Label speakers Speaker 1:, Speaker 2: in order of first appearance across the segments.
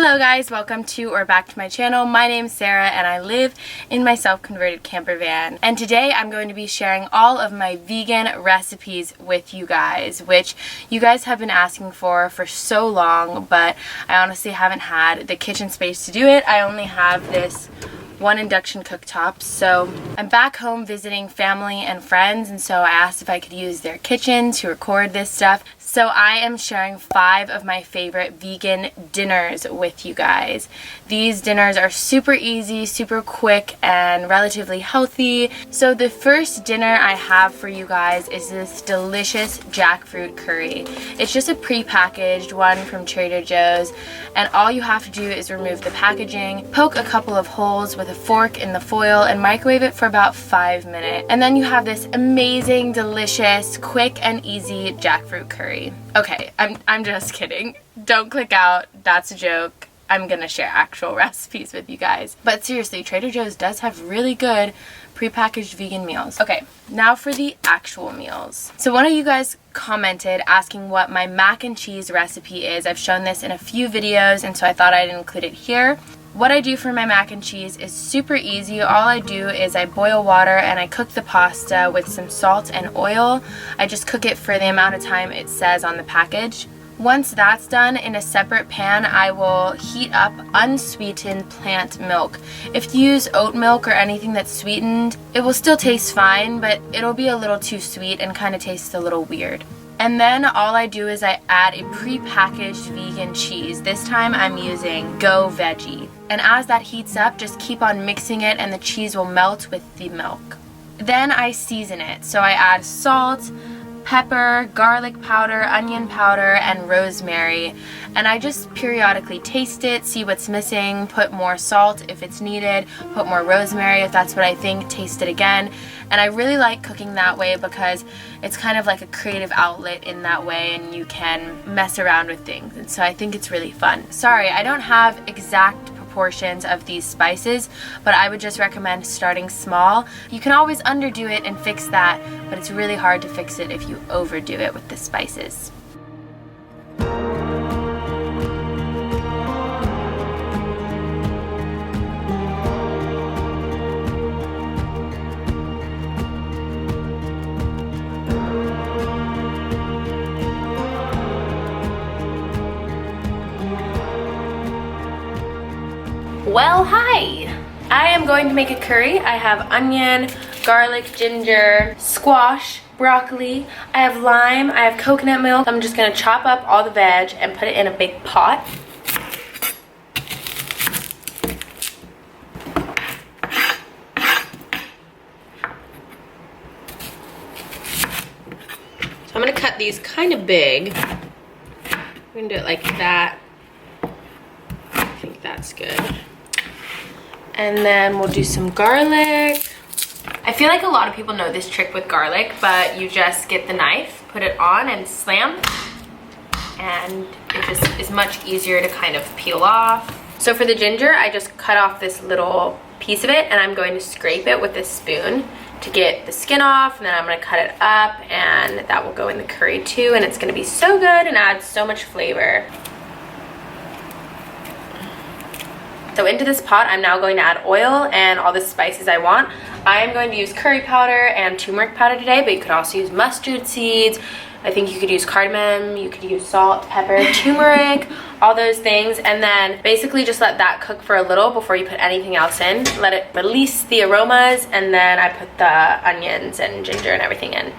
Speaker 1: Hello guys, welcome to or back to my channel. My name is Sarah and I live in my self-converted camper van. And today I'm going to be sharing all of my vegan recipes with you guys, which you guys have been asking for so long, but I honestly haven't had the kitchen space to do it. I only have this one induction cooktop, so I'm back home visiting family and friends, and so I asked if I could use their kitchen to record this stuff. So I am sharing 5 of my favorite vegan dinners with you guys. These dinners are super easy, super quick, and relatively healthy. So the first dinner I have for you guys is this delicious jackfruit curry. It's just a pre-packaged one from Trader Joe's, and all you have to do is remove the packaging, poke a couple of holes with a fork in the foil, and microwave it for about 5 minutes. And then you have this amazing, delicious, quick and easy jackfruit curry. Okay, I'm just kidding. Don't click out. That's a joke. I'm gonna share actual recipes with you guys. But seriously, Trader Joe's does have really good prepackaged vegan meals. Okay, now for the actual meals. So one of you guys commented asking what my mac and cheese recipe is. I've shown this in a few videos, and so I thought I'd include it here. What I do for my mac and cheese is super easy. All I do is I boil water and I cook the pasta with some salt and oil. I just cook it for the amount of time it says on the package. Once that's done, in a separate pan, I will heat up unsweetened plant milk. If you use oat milk or anything that's sweetened, it will still taste fine, but it'll be a little too sweet and kind of tastes a little weird. And then all I do is I add a pre-packaged vegan cheese. This time I'm using Go Veggie. And as that heats up, just keep on mixing it and the cheese will melt with the milk. Then I season it. So I add salt, pepper, garlic powder, onion powder, and rosemary. And I just periodically taste it, see what's missing, put more salt if it's needed, put more rosemary if that's what I think, taste it again. And I really like cooking that way because it's kind of like a creative outlet in that way, and you can mess around with things. And so I think it's really fun. Sorry, I don't have exact proportions of these spices, but I would just recommend starting small. You can always underdo it and fix that, but it's really hard to fix it if you overdo it with the spices. Well, hi! I am going to make a curry. I have onion, garlic, ginger, squash, broccoli, I have lime, I have coconut milk. I'm just gonna chop up all the veg and put it in a big pot. So I'm gonna cut these kind of big. I'm gonna do it like that. I think that's good. And then we'll do some garlic. I feel like a lot of people know this trick with garlic, but you just get the knife, put it on and slam, and it just is much easier to kind of peel off. So for the ginger, I just cut off this little piece of it, and I'm going to scrape it with this spoon to get the skin off, and then I'm gonna cut it up, and that will go in the curry too, and it's gonna be so good and add so much flavor. So into this pot, I'm now going to add oil and all the spices I want. I am going to use curry powder and turmeric powder today, but you could also use mustard seeds. I think you could use cardamom, you could use salt, pepper, turmeric, all those things. And then basically just let that cook for a little before you put anything else in. Let it release the aromas, and then I put the onions and ginger and everything in.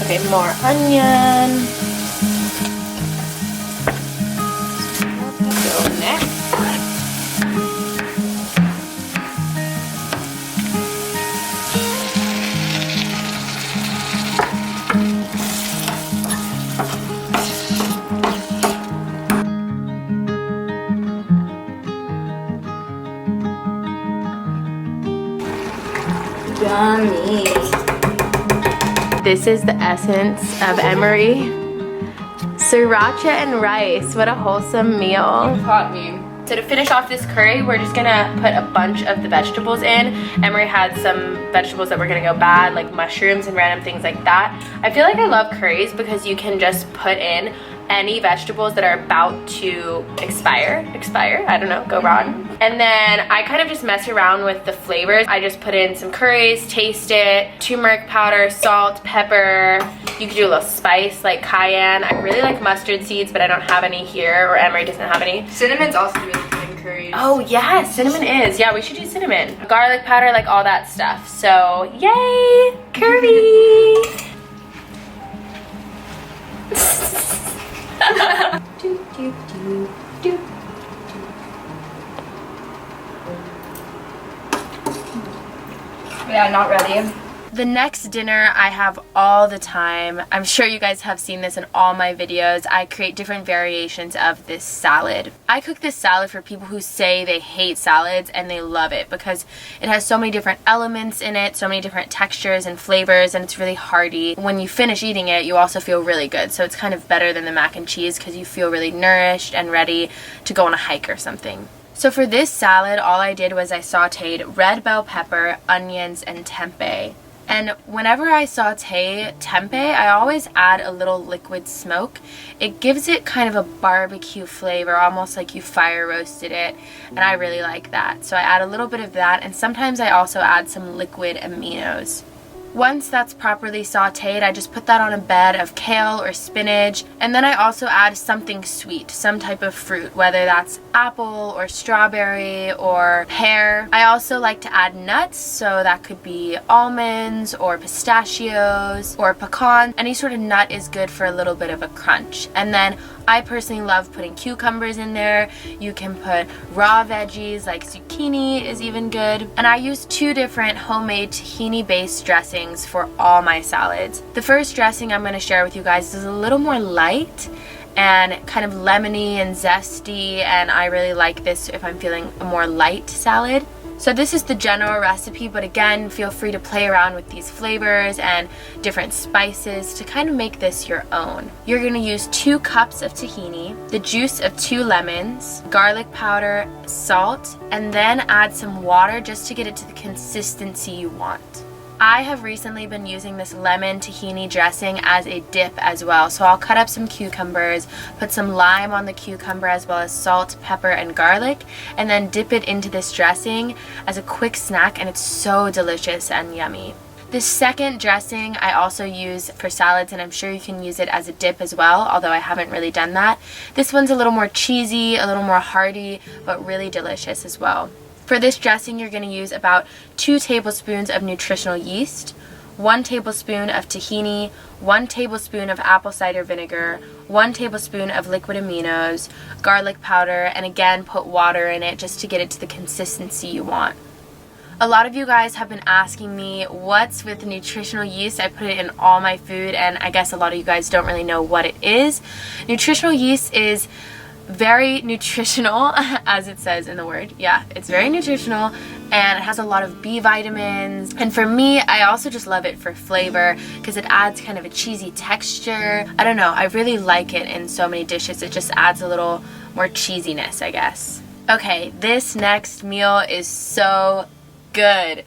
Speaker 1: Okay, more onion. Go next. Yummy. This is the essence of Emery. Sriracha and rice. What a wholesome meal.
Speaker 2: You caught me.
Speaker 1: So to finish off this curry, we're just gonna put a bunch of the vegetables in. Emery had some vegetables that were gonna go bad, like mushrooms and random things like that. I feel like I love curries because you can just put in any vegetables that are about to expire, I don't know, go rotten. And then I kind of just mess around with the flavors. I just put in some curries, taste it, turmeric powder, salt, pepper. You could do a little spice like cayenne. I really like mustard seeds, but I don't have any here, or Emery doesn't have any.
Speaker 2: Cinnamon's also really good in curries.
Speaker 1: Oh yeah, cinnamon is. Yeah, we should use cinnamon. Garlic powder, like all that stuff. So yay, curry!
Speaker 2: Yeah, not ready.
Speaker 1: The next dinner I have all the time. I'm sure you guys have seen this in all my videos. I create different variations of this salad. I cook this salad for people who say they hate salads and they love it because it has so many different elements in it, so many different textures and flavors, and it's really hearty. When you finish eating it, you also feel really good. So it's kind of better than the mac and cheese because you feel really nourished and ready to go on a hike or something. So for this salad, all I did was I sauteed red bell pepper, onions, and tempeh. And whenever I saute tempeh, I always add a little liquid smoke. It gives it kind of a barbecue flavor, almost like you fire roasted it, and I really like that. So I add a little bit of that, and sometimes I also add some liquid aminos. Once that's properly sauteed, I just put that on a bed of kale or spinach, and then I also add something sweet, some type of fruit, whether that's apple or strawberry or pear. I also like to add nuts, so that could be almonds or pistachios or pecan. Any sort of nut is good for a little bit of a crunch. And then I personally love putting cucumbers in there. You can put raw veggies like zucchini is even good. And I use 2 different homemade tahini based dressings for all my salads. The first dressing I'm going to share with you guys is a little more light and kind of lemony and zesty, and I really like this if I'm feeling a more light salad. So this is the general recipe, but again, feel free to play around with these flavors and different spices to kind of make this your own. You're going to use 2 cups of tahini, the juice of 2 lemons, garlic powder, salt, and then add some water just to get it to the consistency you want. I have recently been using this lemon tahini dressing as a dip as well. So I'll cut up some cucumbers, put some lime on the cucumber as well as salt, pepper, and garlic, and then dip it into this dressing as a quick snack, and it's so delicious and yummy. This second dressing I also use for salads, and I'm sure you can use it as a dip as well, although I haven't really done that. This one's a little more cheesy, a little more hearty, but really delicious as well. For this dressing, you're going to use about 2 tablespoons of nutritional yeast, 1 tablespoon of tahini, 1 tablespoon of apple cider vinegar, 1 tablespoon of liquid aminos, garlic powder, and again, put water in it just to get it to the consistency you want. A lot of you guys have been asking me what's with nutritional yeast. I put it in all my food, and I guess a lot of you guys don't really know what it is. Nutritional yeast is very nutritional, as it says in the word. Yeah, it's very nutritional, and it has a lot of B vitamins. And for me, I also just love it for flavor because it adds kind of a cheesy texture. I don't know, I really like it in so many dishes. It just adds a little more cheesiness, I guess. Okay, this next meal is so good.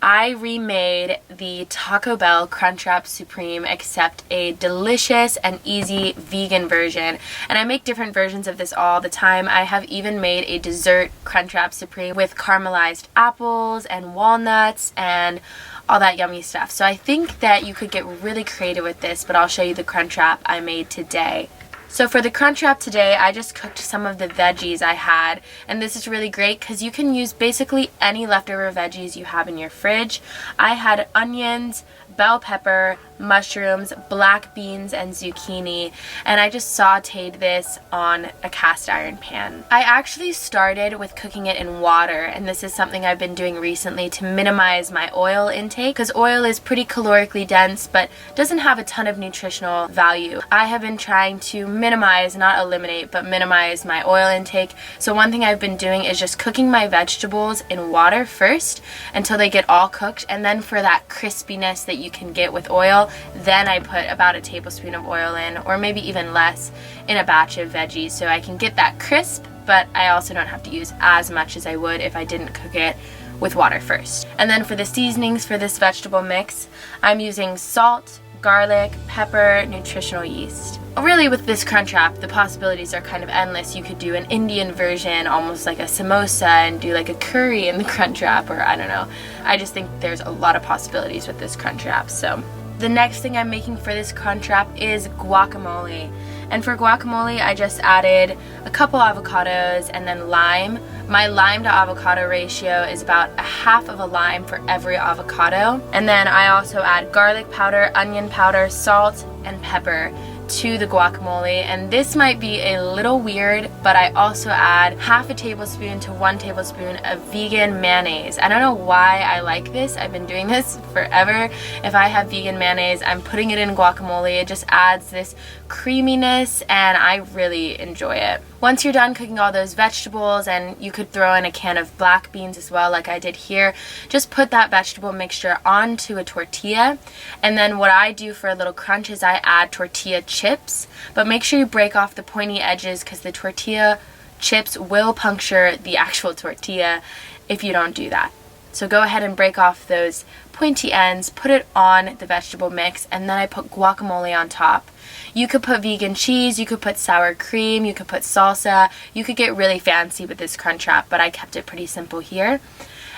Speaker 1: I remade the Taco Bell Crunchwrap Supreme, except a delicious and easy vegan version. And I make different versions of this all the time. I have even made a dessert Crunchwrap Supreme with caramelized apples and walnuts and all that yummy stuff. So I think that you could get really creative with this, but I'll show you the Crunchwrap I made today. So for the Crunchwrap today, I just cooked some of the veggies I had, and this is really great because you can use basically any leftover veggies you have in your fridge. I had onions, bell pepper, mushrooms, black beans, and zucchini, and I just sauteed this on a cast iron pan. I actually started with cooking it in water, and this is something I've been doing recently to minimize my oil intake because oil is pretty calorically dense but doesn't have a ton of nutritional value. I have been trying to minimize, not eliminate, but minimize my oil intake. So one thing I've been doing is just cooking my vegetables in water first until they get all cooked, and then for that crispiness that you can get with oil, then I put about a tablespoon of oil in, or maybe even less, in a batch of veggies so I can get that crisp but I also don't have to use as much as I would if I didn't cook it with water first. And then for the seasonings for this vegetable mix, I'm using salt, garlic, pepper, nutritional yeast. Really, with this Crunchwrap, the possibilities are kind of endless. You could do an Indian version, almost like a samosa, and do like a curry in the Crunchwrap, or I don't know. I just think there's a lot of possibilities with this Crunchwrap. So the next thing I'm making for this Crunchwrap is guacamole. And for guacamole, I just added a couple avocados and then lime. My lime to avocado ratio is about a half of a lime for every avocado. And then I also add garlic powder, onion powder, salt, and pepper to the guacamole. And this might be a little weird, but I also add half a tablespoon to 1 tablespoon of vegan mayonnaise. I don't know why I like this. I've been doing this forever. If I have vegan mayonnaise, I'm putting it in guacamole. It just adds this creaminess and I really enjoy it. Once you're done cooking all those vegetables, and you could throw in a can of black beans as well like I did here, just put that vegetable mixture onto a tortilla. And then what I do for a little crunch is I add tortilla chips, but make sure you break off the pointy edges because the tortilla chips will puncture the actual tortilla if you don't do that. So go ahead and break off those pointy ends, put it on the vegetable mix, and then I put guacamole on top. You could put vegan cheese, you could put sour cream, you could put salsa, you could get really fancy with this Crunchwrap, but I kept it pretty simple here.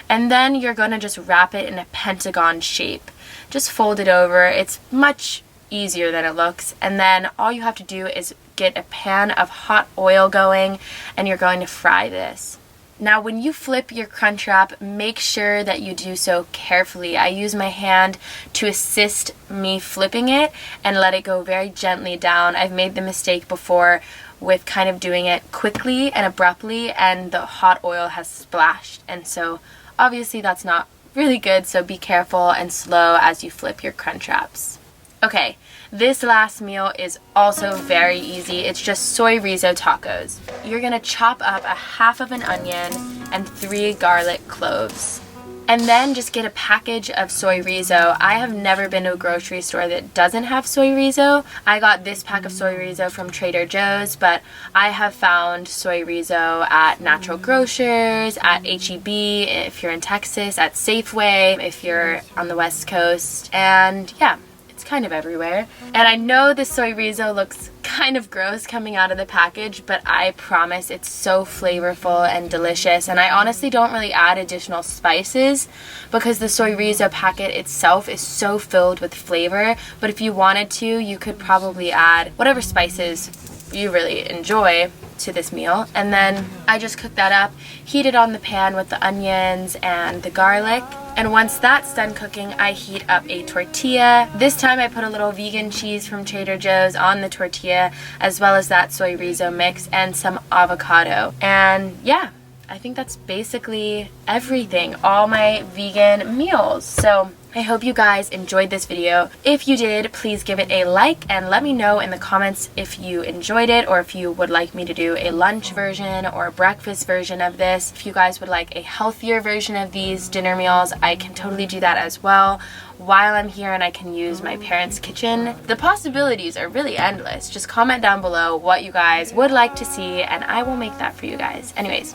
Speaker 1: And then you're going to just wrap it in a pentagon shape. Just fold it over. It's much easier than it looks. And then all you have to do is get a pan of hot oil going, and you're going to fry this. Now when you flip your Crunchwrap, make sure that you do so carefully. I use my hand to assist me flipping it and let it go very gently down. I've made the mistake before with kind of doing it quickly and abruptly, and the hot oil has splashed, and so obviously that's not really good, so be careful and slow as you flip your Crunchwraps. Okay, this last meal is also very easy. It's just Soyrizo tacos. You're gonna chop up a half of an onion and 3 garlic cloves. And then just get a package of Soyrizo. I have never been to a grocery store that doesn't have Soyrizo. I got this pack of Soyrizo from Trader Joe's, but I have found Soyrizo at Natural Grocers, at H-E-B if you're in Texas, at Safeway if you're on the West Coast, and yeah, kind of everywhere. And I know the Soyrizo looks kind of gross coming out of the package, but I promise it's so flavorful and delicious. And I honestly don't really add additional spices because the Soyrizo packet itself is so filled with flavor. But if you wanted to, you could probably add whatever spices you really enjoy to this meal. And then I just cook that up, heat it on the pan with the onions and the garlic. And once that's done cooking, I heat up a tortilla. This time I put a little vegan cheese from Trader Joe's on the tortilla, as well as that Soyrizo mix and some avocado. And yeah, I think that's basically everything, all my vegan meals. So I hope you guys enjoyed this video. If you did, please give it a like and let me know in the comments if you enjoyed it, or if you would like me to do a lunch version or a breakfast version of this. If you guys would like a healthier version of these dinner meals, I can totally do that as well while I'm here and I can use my parents' kitchen. The possibilities are really endless. Just comment down below what you guys would like to see and I will make that for you guys. Anyways,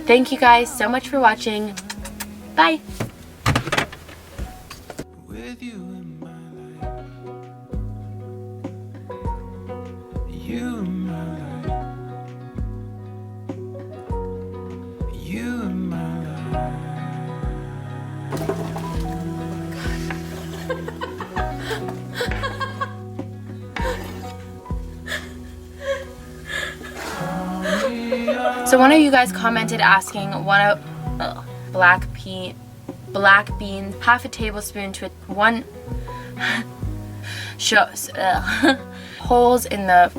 Speaker 1: thank you guys so much for watching. Bye!
Speaker 3: With you in my life, you in my life, you in my life.
Speaker 1: So one of you guys commented asking black beans, half a tablespoon to 1 holes in the